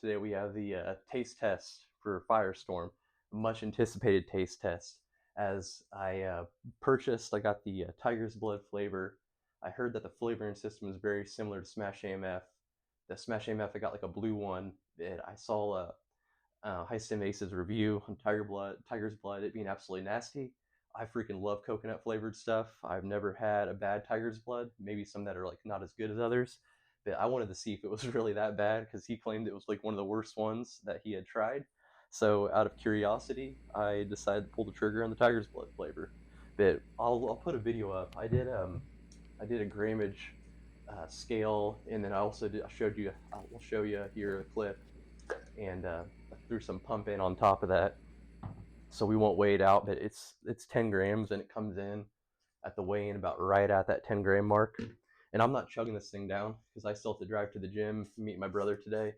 Today we have the taste test for Firestorm, a much anticipated taste test. As I purchased, I got the Tiger's Blood flavor. I heard that the flavoring system is very similar to Smash AMF. The Smash AMF, I got like a blue one. I saw High STIM Ace's review on Tiger's Blood, it being absolutely nasty. I freaking love coconut flavored stuff. I've never had a bad Tiger's Blood. Maybe some that are like not as good as others. But I wanted to see if it was really that bad because he claimed it was like one of the worst ones that he had tried. So out of curiosity, I decided to pull the trigger on the Tiger's Blood flavor. But I'll put a video up. I did a grammage scale, and then I showed you. I'll show you here a clip, and I threw some pump in on top of that, so we won't weigh it out. But it's 10 grams, and it comes in at the weigh-in about right at that 10-gram mark. And I'm not chugging this thing down because I still have to drive to the gym to meet my brother today.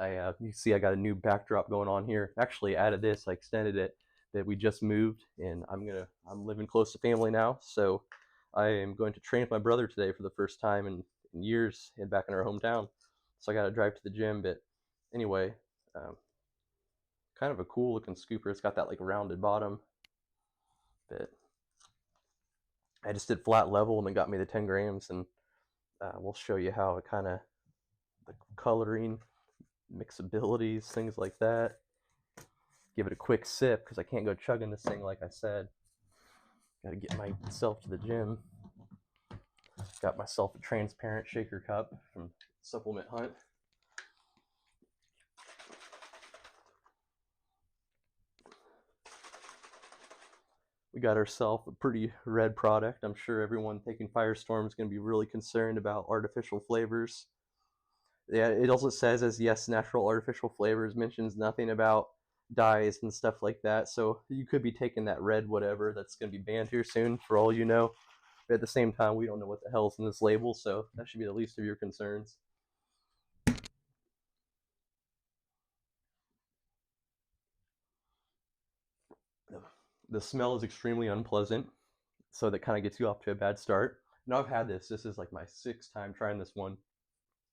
You see I got a new backdrop going on here. Actually added this, I extended it, that we just moved, and I'm living close to family now, so I am going to train with my brother today for the first time in years, and back in our hometown. So I got to drive to the gym. But anyway, kind of a cool looking scooper. It's got that like rounded bottom. But I just did flat level and then got me the 10 grams, and we'll show you how it kind of, the coloring, mixabilities, things like that. Give it a quick sip because I can't go chugging this thing like I said. Got to get myself to the gym. Got myself a transparent shaker cup from Supplement Hunt. We got ourselves a pretty red product. I'm sure everyone taking Firestorm is going to be really concerned about artificial flavors. Yeah, it also says as yes, natural artificial flavors, mentions nothing about dyes and stuff like that. So you could be taking that red whatever that's going to be banned here soon, for all you know. But at the same time, we don't know what the hell's in this label, so that should be the least of your concerns. The smell is extremely unpleasant, so that kind of gets you off to a bad start. Now I've had this. This is like my 6th time trying this one,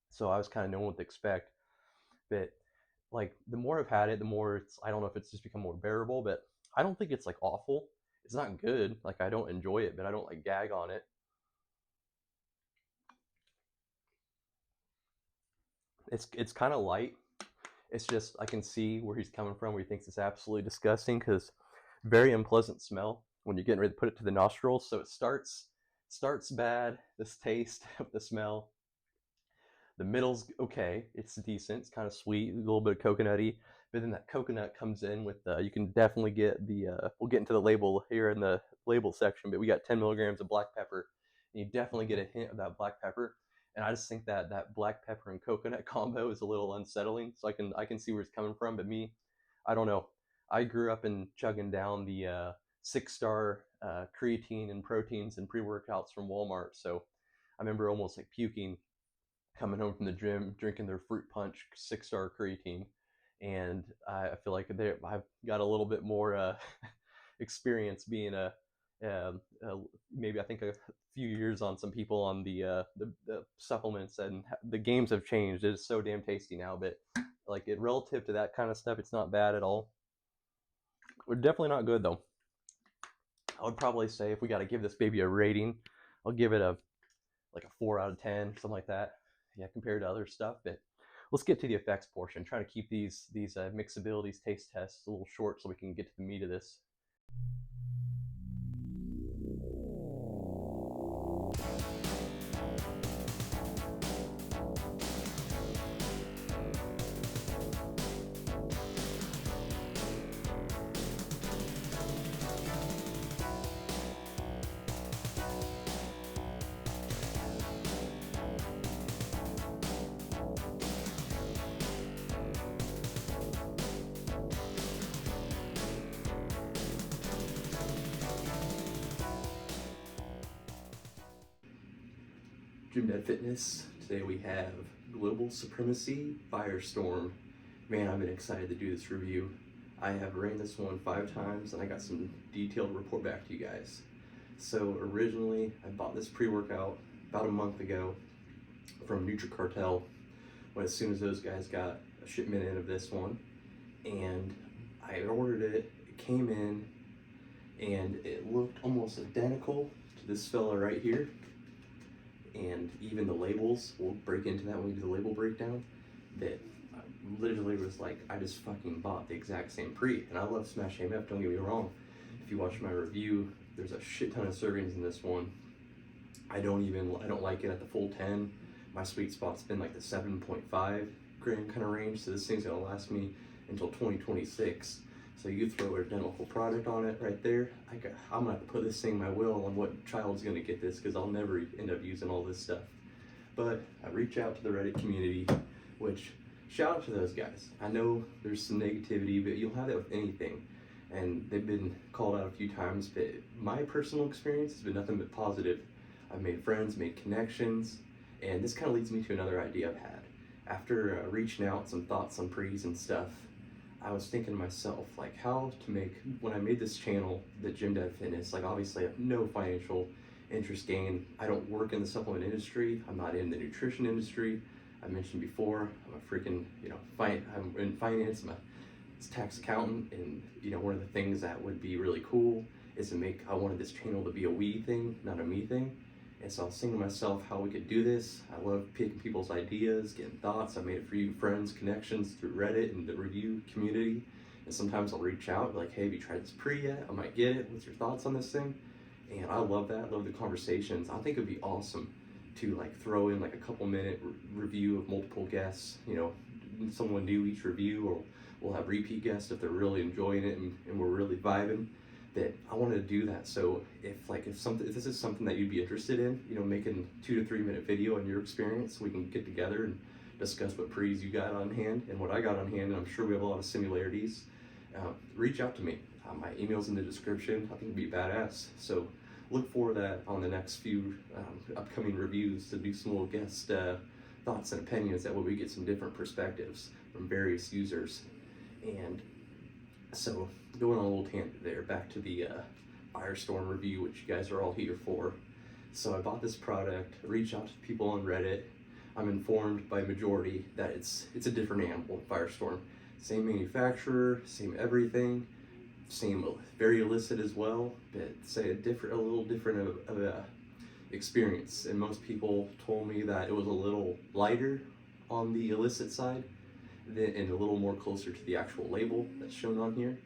so I was kind of knowing what to expect. But like the more I've had it, the more I don't know if it's just become more bearable, but I don't think it's like awful. It's not good. Like I don't enjoy it, but I don't like gag on it. It's kind of light. It's just I can see where he's coming from, where he thinks it's absolutely disgusting, because very unpleasant smell when you're getting ready to put it to the nostrils. So it starts bad, this taste of the smell. The middle's okay, it's decent, it's kind of sweet, a little bit of coconutty, but then that coconut comes in with you can definitely get the we'll get into the label here in the label section, but we got 10 milligrams of black pepper, and you definitely get a hint of that black pepper. And I just think that that black pepper and coconut combo is a little unsettling. So I can see where it's coming from, but me, I don't know. I grew up in chugging down the 6-star creatine and proteins and pre-workouts from Walmart, so I remember almost like puking coming home from the gym, drinking their fruit punch 6-star creatine. And I feel like I've got a little bit more experience being maybe I think a few years on some people on the supplements, and the games have changed. It is so damn tasty now, but like it relative to that kind of stuff, it's not bad at all. We're definitely not good though. I would probably say if we got to give this baby a rating, I'll give it a like a 4 out of 10, something like that. Yeah, compared to other stuff. But let's get to the effects portion. Trying to keep these mixabilities, taste tests a little short so we can get to the meat of this. Dream Dead Fitness. Today we have Global Supremacy Firestorm. Man, I've been excited to do this review. I have ran this one 5 times, and I got some detailed report back to you guys. So originally, I bought this pre-workout about a month ago from NutriCartel, when as soon as those guys got a shipment in of this one, and I ordered it. It came in, and it looked almost identical to this fella right here. And even the labels, we'll break into that when we do the label breakdown, that I literally was like, I just fucking bought the exact same pre. And I love Smash AMF, don't get me wrong. If you watch my review, there's a shit ton of servings in this one. I don't like it at the full 10. My sweet spot's been like the 7.5 gram kind of range, so this thing's gonna last me until 2026. So you throw an identical product on it right there. I'm gonna have to put this thing in my will on what child's gonna get this, because I'll never end up using all this stuff. But I reach out to the Reddit community, which, shout out to those guys. I know there's some negativity, but you'll have that with anything. And they've been called out a few times, but my personal experience has been nothing but positive. I've made friends, made connections, and this kind of leads me to another idea I've had. After reaching out some thoughts on pre's and stuff, I was thinking to myself, like, how to make, when I made this channel, the Gym Dev Fitness, like, obviously I have no financial interest gain. I don't work in the supplement industry. I'm not in the nutrition industry. I mentioned before, I'm a freaking, I'm in finance. I'm a tax accountant, and, one of the things that would be really cool is I wanted this channel to be a we thing, not a me thing. And so I was thinking to myself how we could do this. I love picking people's ideas, getting thoughts. I made a few friends, connections through Reddit and the review community. And sometimes I'll reach out, like, hey, have you tried this pre yet? I might get it. What's your thoughts on this thing? And I love that. I love the conversations. I think it'd be awesome to like throw in like a couple minute review of multiple guests, someone new each review, or we'll have repeat guests if they're really enjoying it and we're really vibing. That I wanted to do that. So if this is something that you'd be interested in, making 2 to 3 minute video on your experience, we can get together and discuss what pre's you got on hand and what I got on hand, and I'm sure we have a lot of similarities. Reach out to me. My email's in the description. I think it'd be badass. So look for that on the next few upcoming reviews, to do some little guest thoughts and opinions. That way we get some different perspectives from various users. And so, going on a little tangent there, back to the Firestorm review, which you guys are all here for. So I bought this product, reached out to people on Reddit. I'm informed by majority that it's a different animal, Firestorm. Same manufacturer, same everything, same very illicit as well, but say a little different of a experience. And most people told me that it was a little lighter on the illicit side, and a little more closer to the actual label that's shown on here.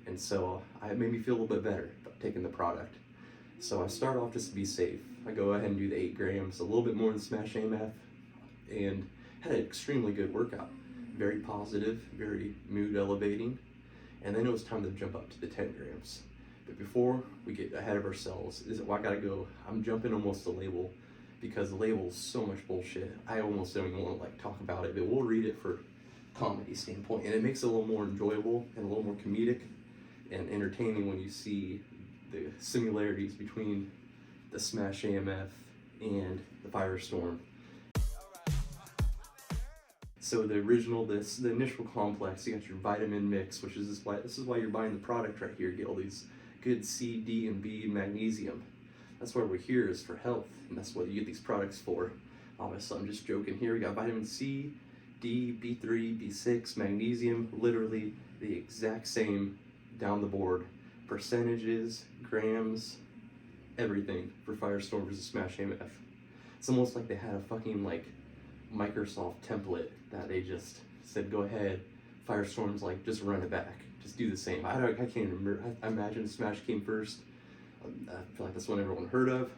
And so it made me feel a little bit better about taking the product. So I start off just to be safe. I go ahead and do the 8 grams, a little bit more than Smash AMF, and had an extremely good workout. Very positive, very mood elevating. And then it was time to jump up to the 10 grams. But before we get ahead of ourselves, I'm jumping almost the label, because the label is so much bullshit. I almost don't even want to talk about it, but we'll read it for comedy standpoint, and it makes it a little more enjoyable and a little more comedic and entertaining when you see the similarities between the Smash AMF and the Firestorm. So the initial complex, you got your vitamin mix, which is this is why you're buying the product right here. You get all these good C, D, and B magnesium. That's why we're here, is for health, and that's what you get these products for. Obviously, I'm just joking here. We got vitamin C, D, B3, B6, magnesium, literally the exact same down the board. Percentages, grams, everything for Firestorm versus Smash AMF. It's almost like they had a fucking Microsoft template that they just said, go ahead, Firestorm's just run it back. Just do the same. I can't remember. I imagine Smash came first. I feel like that's what everyone heard of.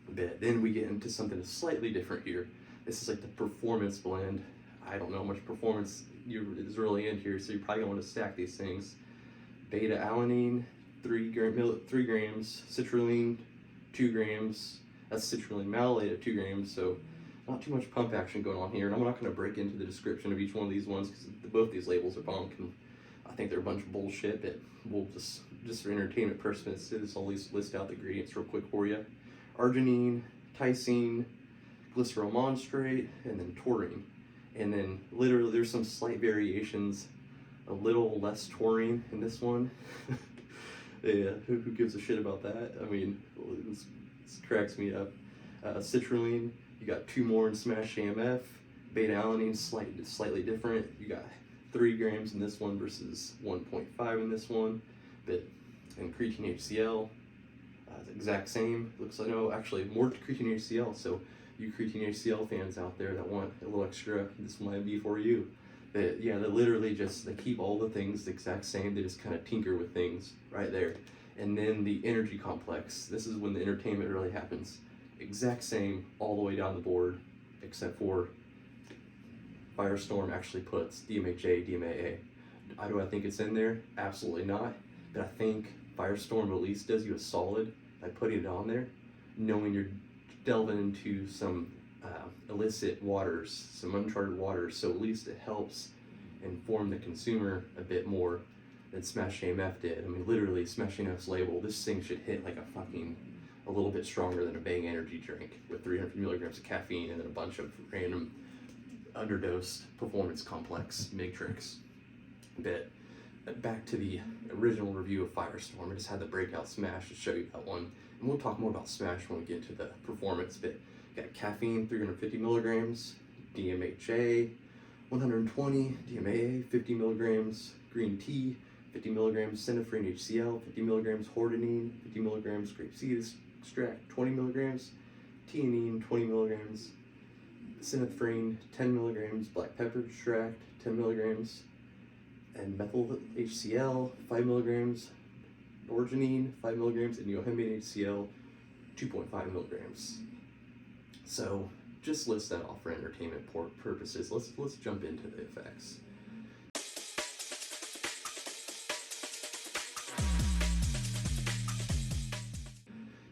But then we get into something slightly different here. This is like the performance blend. I don't know how much performance is really in here, so you're probably going to stack these things. Beta alanine, 3 grams, citrulline, 2 grams. That's citrulline malolate at 2 grams, so not too much pump action going on here. And I'm not going to break into the description of each one of these ones, because both these labels are bunk, and I think they're a bunch of bullshit, but we'll just for entertainment purposes, I'll at least list out the ingredients real quick for you. Arginine, tysine, glycerol monstrate, and then taurine. And then literally there's some slight variations, a little less taurine in this one. Yeah, who gives a shit about that? I mean, this cracks me up. Citrulline, you got 2 more in Smash AMF, Beta alanine slightly different. You got 3 grams in this one versus 1.5 in this one. But and creatine HCl, exact same. Looks like, no, actually more creatine HCl. So you creatine HCl fans out there that want a little extra, this might be for you. But yeah, they literally just, they keep all the things the exact same. They just kind of tinker with things right there. And then the energy complex, this is when the entertainment really happens. Exact same all the way down the board, except for Firestorm actually puts DMHA, DMAA. Do I think it's in there? Absolutely not. But I think Firestorm at least does you a solid by putting it on there, knowing you're delving into some illicit waters, some uncharted waters, so at least it helps inform the consumer a bit more than Smash AMF did. I mean, literally, Smash AMF's label, this thing should hit like a little bit stronger than a Bang energy drink with 300 milligrams of caffeine and then a bunch of random underdosed performance complex matrix. But back to the original review of Firestorm, I just had the breakout Smash to show you that one. And we'll talk more about Smash when we get into the performance bit. Got caffeine, 350 milligrams, DMHA, 120, DMAA, 50 milligrams, green tea, 50 milligrams, synephrine HCl, 50 milligrams, hordenine, 50 milligrams, grapeseed extract, 20 milligrams, theanine, 20 milligrams, synephrine, 10 milligrams, black pepper extract, 10 milligrams, and methyl HCl, 5 milligrams, orgeanine, 5 milligrams, and yohimbine HCl, 2.5 milligrams. So just list that off for entertainment purposes. Let's jump into the effects.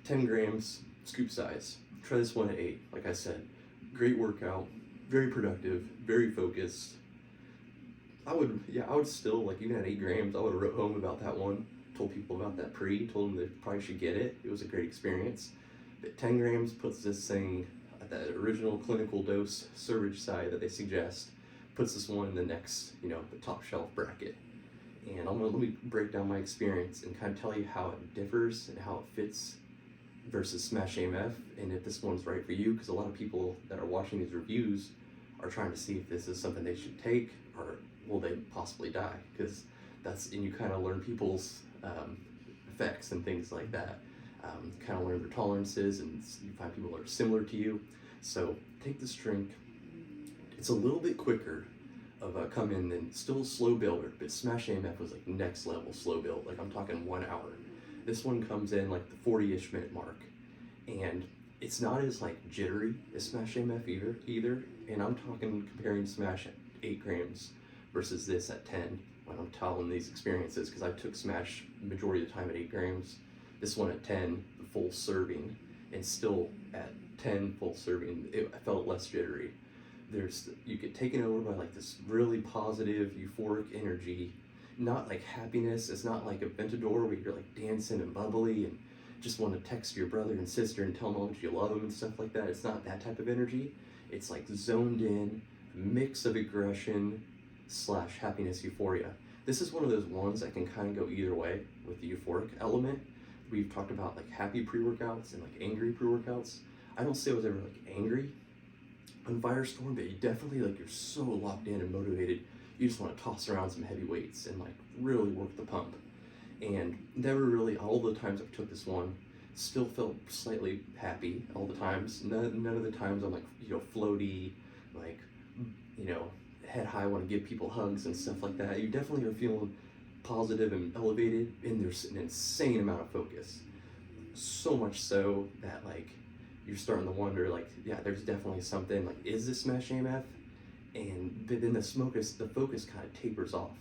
"10 grams, scoop size. Try this one at 8, like I said. Great workout, very productive, very focused. I would still, like, even at 8 grams, I would have wrote home about that one, told people about that told them they probably should get it. It was a great experience. But 10 grams puts this thing at that original clinical dose servage side that they suggest, puts this one in the next, the top shelf bracket. And let me break down my experience and kind of tell you how it differs and how it fits versus Smash AMF, and if this one's right for you, because a lot of people that are watching these reviews are trying to see if this is something they should take, or will they possibly die, because and you kind of learn people's effects and things like that, kind of learn their tolerances, and you find people that are similar to you. So take this drink. It's a little bit quicker of a come in than, still slow builder, but Smash AMF was like next level slow build, like I'm talking 1 hour. This one comes in like the 40-ish minute mark, and it's not as like jittery as Smash AMF either. And I'm talking comparing Smash at 8 grams versus this at 10 when I'm telling these experiences, because I took Smash majority of the time at 8 grams. This one at 10, the full serving, and still at 10 full serving, I felt less jittery. You get taken over by like this really positive, euphoric energy. Not like happiness. It's not like a Ventador where you're like dancing and bubbly and just want to text your brother and sister and tell them how much you love them and stuff like that. It's not that type of energy. It's like zoned in, mix of aggression / happiness, euphoria. This is one of those ones that can kind of go either way with the euphoric element. We've talked about like happy pre-workouts and like angry pre-workouts. I don't say I was ever like angry on Firestorm, but you definitely like, you're so locked in and motivated. You just want to toss around some heavy weights and like really work the pump. And never really, all the times I've took this one, still felt slightly happy all the times. None of the times I'm like, floaty, like, head high, want to give people hugs and stuff like that. You definitely are feeling positive and elevated, and there's an insane amount of focus. So much so that like, you're starting to wonder, like, yeah, there's definitely something, like, is this Smash AMF? But then the focus kind of tapers off,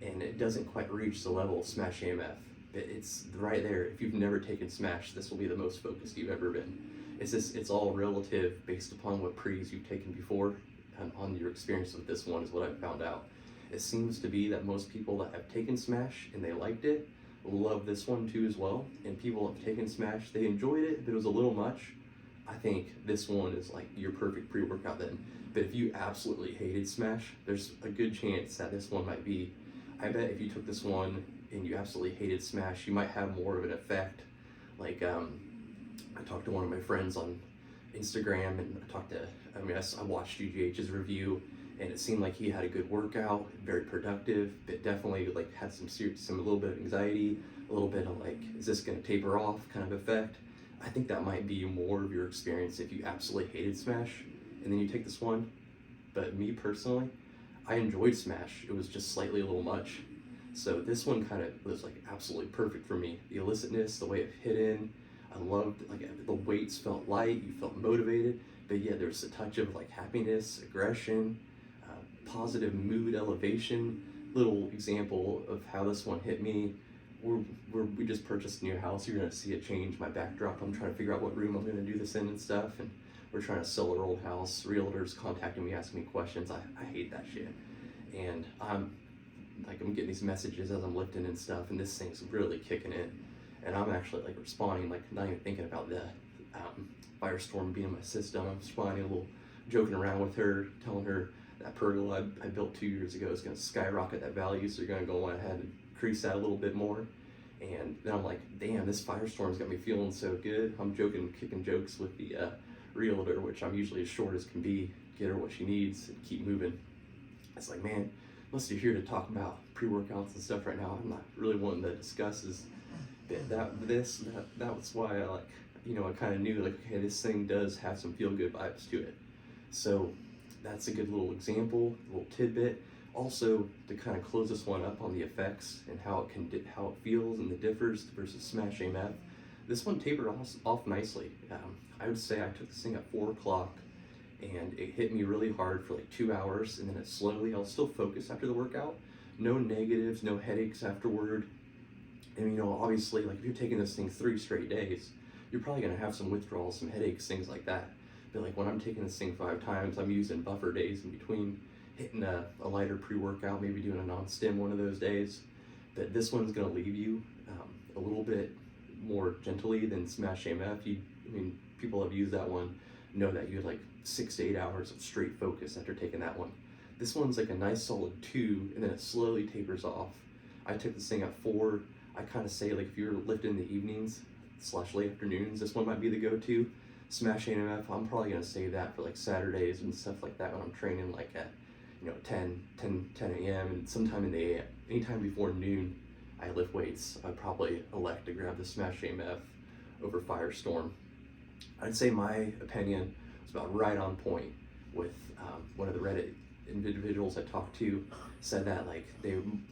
and it doesn't quite reach the level of Smash AMF. But it's right there. If you've never taken Smash, this will be the most focused you've ever been. It's all relative based upon what pre's you've taken before, and on your experience with this one is what I've found out. It seems to be that most people that have taken Smash and they liked it love this one too as well. And people have taken Smash, they enjoyed it, but it was a little much. I think this one is like your perfect pre-workout then. But if you absolutely hated Smash, there's a good chance that this one might be. I bet if you took this one and you absolutely hated Smash, you might have more of an effect. Like, I talked to one of my friends on Instagram, and I watched UGH's review, and it seemed like he had a good workout, very productive, but definitely like had some a little bit of anxiety, a little bit of like, is this going to taper off kind of effect. I think that might be more of your experience if you absolutely hated Smash, and then you take this one. But me personally, I enjoyed Smash. It was just slightly a little much. So this one kind of was like absolutely perfect for me. The illicitness, the way it hit in, I loved, like, the weights felt light, you felt motivated, but yeah, there's a touch of like happiness, aggression, positive mood elevation. Little example of how this one hit me. We just purchased a new house. You're gonna see it change my backdrop. I'm trying to figure out what room I'm gonna do this in and stuff, and we're trying to sell our old house. Realtors contacting me, asking me questions. I hate that shit. And I'm getting these messages as I'm lifting and stuff, and this thing's really kicking in. And I'm actually like responding, like not even thinking about the Firestorm being in my system. I'm responding a little, joking around with her, telling her that pergola I built 2 years ago is gonna skyrocket that value, so you're gonna go on ahead and increase that a little bit more. And then I'm like, damn, this Firestorm's got me feeling so good. I'm joking, kicking jokes with the realtor, which I'm usually as short as can be, get her what she needs and keep moving. It's like, man, unless you're here to talk about pre-workouts and stuff right now, I'm not really wanting to discuss that was why I like, I kind of knew like, okay, this thing does have some feel-good vibes to it. So that's a good little example, a little tidbit. Also, to kind of close this one up on the effects and how it feels and the differs versus Smash AMF, this one tapered off nicely. I would say I took this thing at 4 o'clock, and it hit me really hard for like 2 hours, and then it slowly, I'll still focus after the workout. No negatives, no headaches afterward. And obviously, like if you're taking this thing 3 straight days, you're probably gonna have some withdrawals, some headaches, things like that. But like when I'm taking this thing 5 times, I'm using buffer days in between, hitting a lighter pre-workout, maybe doing a non-stim one of those days. That this one's gonna leave you a little bit more gently than Smash AMF. People have used that one, know that you had like 6 to 8 hours of straight focus after taking that one. This one's like a nice solid 2, and then it slowly tapers off. I took this thing at 4. I kind of say, like, if you're lifting in the evenings / late afternoons, this one might be the go-to. Smash AMF, I'm probably gonna save that for like Saturdays and stuff like that when I'm training like at 10 a.m. and sometime in the AM. Anytime before noon, I lift weights. I'd probably elect to grab the Smash AMF over Firestorm. I'd say my opinion was about right on point with one of the Reddit individuals I talked to said that like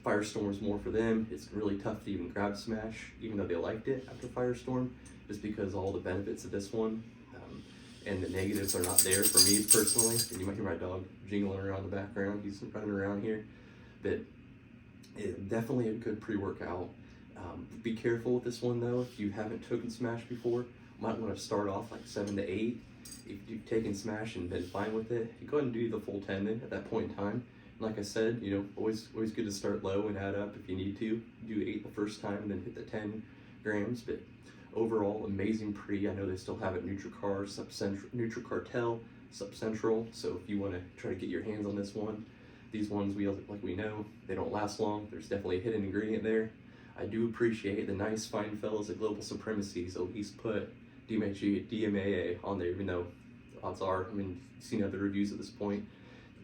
Firestorm was more for them. It's really tough to even grab Smash, even though they liked it after Firestorm, just because all the benefits of this one and the negatives are not there for me personally. And you might hear my dog jingling around in the background. He's running around here. But definitely a good pre-workout. Be careful with this one though. If you haven't taken Smash before, might want to start off like 7 to 8. If you've taken Smash and been fine with it, you go ahead and do the full 10 then at that point in time. And like I said, always good to start low and add up if you need to. Do 8 the first time and then hit the 10 grams. But overall, amazing pre. I know they still have it NutriCar, NutriCartel, Subcentral. So if you want to try to get your hands on this one, these ones we know they don't last long. There's definitely a hidden ingredient there. I do appreciate the nice fine fellows at Global Supremacy, so at least put DMAA on there, even though odds are, you've seen other reviews at this point,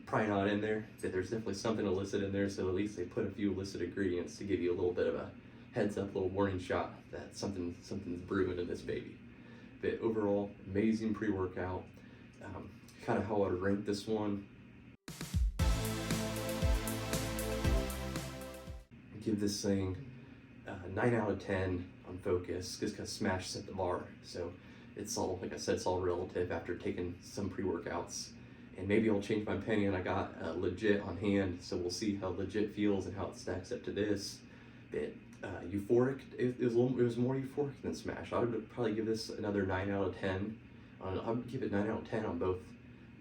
probably not in there, but there's definitely something illicit in there, so at least they put a few illicit ingredients to give you a little bit of a heads up, little warning shot that something's brewing in this baby. But overall, amazing pre-workout. Kind of how I would rank this one. Give this thing 9 out of 10 on focus, just because Smash set the bar. So it's all, like I said, it's all relative after taking some pre-workouts. And maybe I'll change my opinion. I got legit on hand, so we'll see how legit feels and how it stacks up to this. But Euphoric, it was more euphoric than Smash. I would probably give this another 9 out of 10. I would give it 9 out of 10 on both.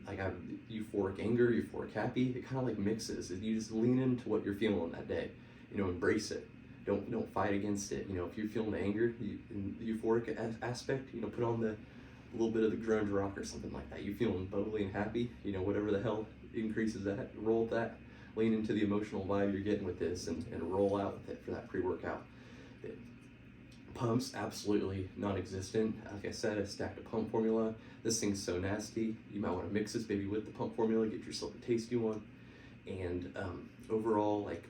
Like I have euphoric anger, euphoric happy. It kind of like mixes. You just lean into what you're feeling that day. Embrace it. Don't fight against it. If you're feeling anger, in the euphoric aspect, put on the little bit of the grunge rock or something like that. You feeling bubbly and happy, whatever the hell increases that, roll with that. Lean into the emotional vibe you're getting with this and roll out with it for that pre-workout. Pumps, absolutely non-existent. Like I said, I stacked a pump formula. This thing's so nasty. You might want to mix this maybe with the pump formula, get yourself a tasty one. And overall, like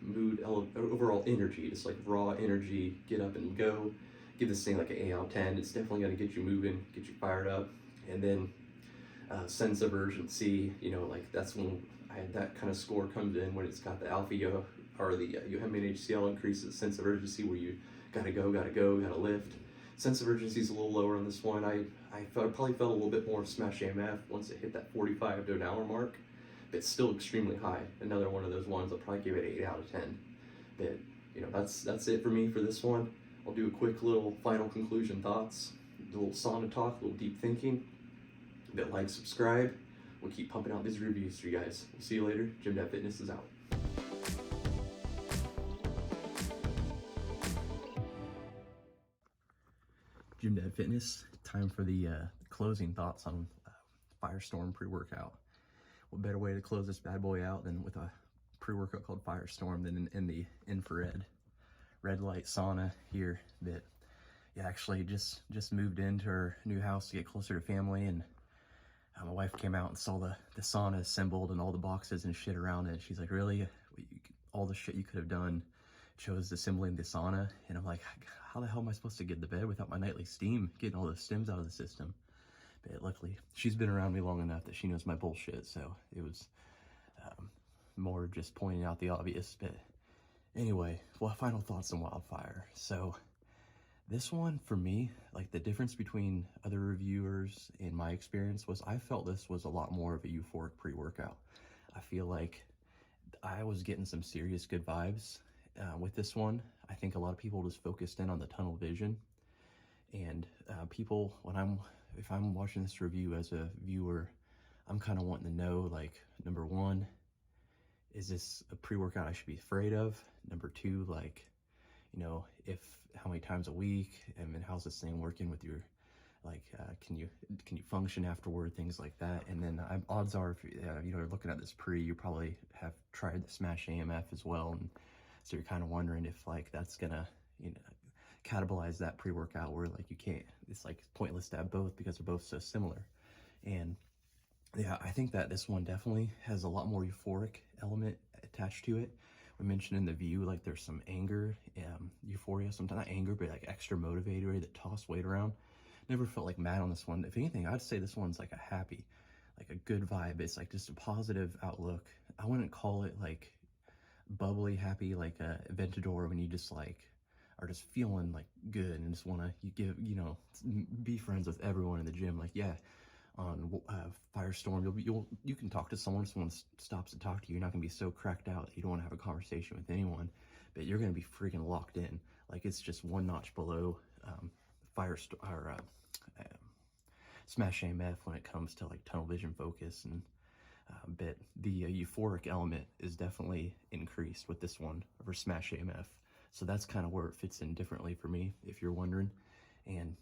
overall energy, just like raw energy, get up and go. Give this thing like an 8 out of 10. It's definitely gonna get you moving, get you fired up. And then sense of urgency, you know, like that's when that kind of score comes in, when it's got the alpha or the UHM HCl increases sense of urgency, where you gotta go, gotta lift. Sense of urgency is a little lower on this one. I probably felt a little bit more smash AMF once it hit that 45 to an hour mark, but it's still extremely high. Another one of those ones, I'll probably give it 8 out of 10. But you know, that's it for me for this one. I'll do a quick little final conclusion thoughts, a little sauna talk, a little deep thinking. But like, subscribe. We'll keep pumping out these reviews for you guys. We'll see you later. JimDadFitness is out. JimDadFitness, time for the closing thoughts on Firestorm pre-workout. What better way to close this bad boy out than with a pre-workout called Firestorm than in the infrared red light sauna here that actually just moved into her new house to get closer to family, and my wife came out and saw the sauna assembled and all the boxes and shit around it. She's like, really? All the shit you could have done chose assembling the sauna? And I'm like, how the hell am I supposed to get to bed without my nightly steam, getting all the stims out of the system? But luckily, she's been around me long enough that she knows my bullshit, so it was more just pointing out the obvious. But anyway, well, final thoughts on Wildfire. So this one, for me, like the difference between other reviewers and my experience was I felt this was a lot more of a euphoric pre-workout. I feel like I was getting some serious good vibes with this one. I think a lot of people just focused in on the tunnel vision. And people, if I'm watching this review as a viewer, I'm kind of wanting to know, like, number one, is this a pre-workout I should be afraid of? Number two, like, you know, how many times a week, and then how's this thing working with your, like, can you function afterward, things like that. And then odds are, if you're looking at this you probably have tried the Smash AMF as well, and so you're kind of wondering if, like, that's gonna, cannibalize that pre-workout, where, like, you can't, it's like pointless to have both because they're both so similar. And yeah, I think that this one definitely has a lot more euphoric element attached to it. We mentioned in the view, like, there's some anger, euphoria, sometimes not anger, but like extra motivator that toss weight around. Never felt like mad on this one. If anything, I'd say this one's like a happy, like a good vibe. It's like just a positive outlook. I wouldn't call it like bubbly happy, like a Aventador, when you just like are just feeling like good and just want to be friends with everyone in the gym. Like, yeah, on Firestorm, you can talk to someone if someone stops to talk to you. You're not gonna be so cracked out that you don't want to have a conversation with anyone, but you're gonna be freaking locked in. Like, it's just one notch below Firestorm or Smash AMF when it comes to like tunnel vision focus. And but the euphoric element is definitely increased with this one over Smash AMF. So that's kind of where it fits in differently for me, if you're wondering. And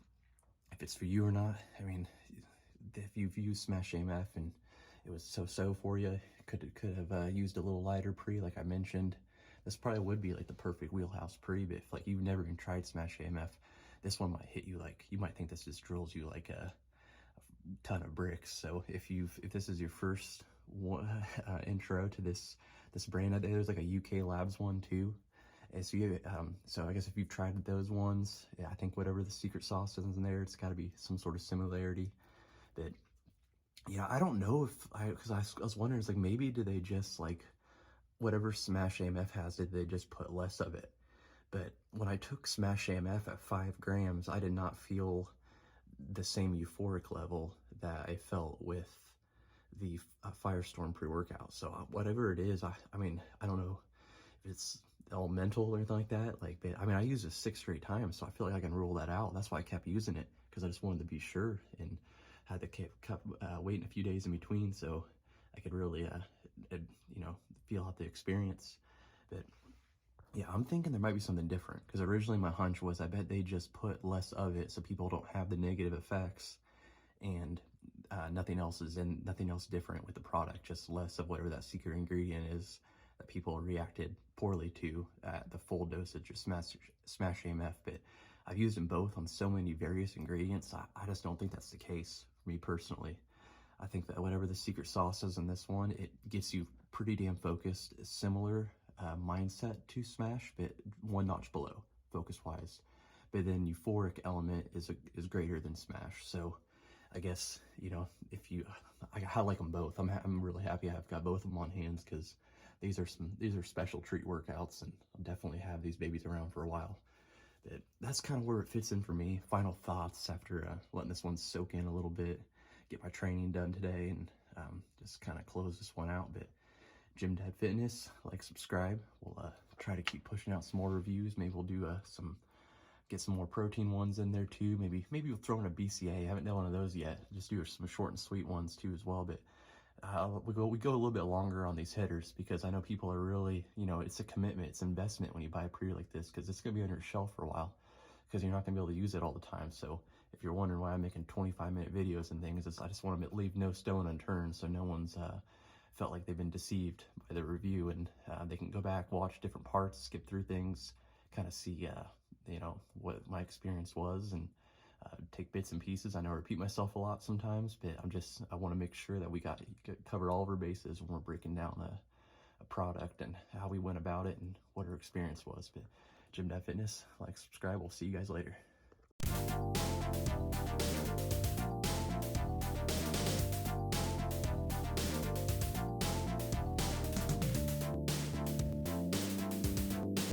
if it's for you or not, I mean, if you've used Smash AMF and it was so for you, could have used a little lighter pre, like I mentioned. This probably would be like the perfect wheelhouse pre, but if like you've never even tried Smash AMF, this one might hit you like, you might think this just drills you like a ton of bricks. So if this is your first intro to this brand, there's like a UK Labs one too. And so I guess if you've tried those ones, yeah, I think whatever the secret sauce is in there, it's got to be some sort of similarity. But yeah, I don't know because I was wondering, it's like, maybe do they just like whatever Smash AMF has, did they just put less of it? But when I took Smash AMF at 5 grams, I did not feel the same euphoric level that I felt with the Firestorm pre-workout. So whatever it is, I mean, I don't know if it's all mental or anything like that. Like, I mean, I used it 6 straight times, so I feel like I can rule that out. That's why I kept using it, because I just wanted to be sure, and had to keep waiting a few days in between so I could really, feel out the experience. But yeah, I'm thinking there might be something different, because originally my hunch was I bet they just put less of it so people don't have the negative effects, and nothing else different with the product, just less of whatever that secret ingredient is that people reacted poorly to at the full dosage of Smash AMF. But I've used them both on so many various ingredients. I just don't think that's the case for me personally. I think that whatever the secret sauce is in this one, it gets you pretty damn focused. Similar mindset to Smash, but one notch below, focus-wise. But then euphoric element is greater than Smash. So I guess, you know, if you, I like them both. I'm really happy I've got both of them on hands, because these are special treat workouts, and I'll definitely have these babies around for a while. But that's kind of where it fits in for me. Final thoughts after letting this one soak in a little bit, get my training done today, and just kind of close this one out. But Gym Dad Fitness, like, subscribe. We'll try to keep pushing out some more reviews. Maybe we'll do get some more protein ones in there too. Maybe we'll throw in a BCA. I haven't done one of those yet. Just do some short and sweet ones too as well. But we go a little bit longer on these hitters, because I know people are really, you know, it's a commitment, it's investment when you buy a pre like this, because it's gonna be on your shelf for a while, because you're not gonna be able to use it all the time. So if you're wondering why I'm making 25-minute videos and things, I just want to leave no stone unturned, so no one's felt like they've been deceived by the review, and they can go back, watch different parts, skip through things, kind of see you know, what my experience was, and take bits and pieces. I know I repeat myself a lot sometimes, but I want to make sure that we cover all of our bases when we're breaking down a product and how we went about it and what our experience was. But Gym Dad Fitness, like, subscribe. We'll see you guys later.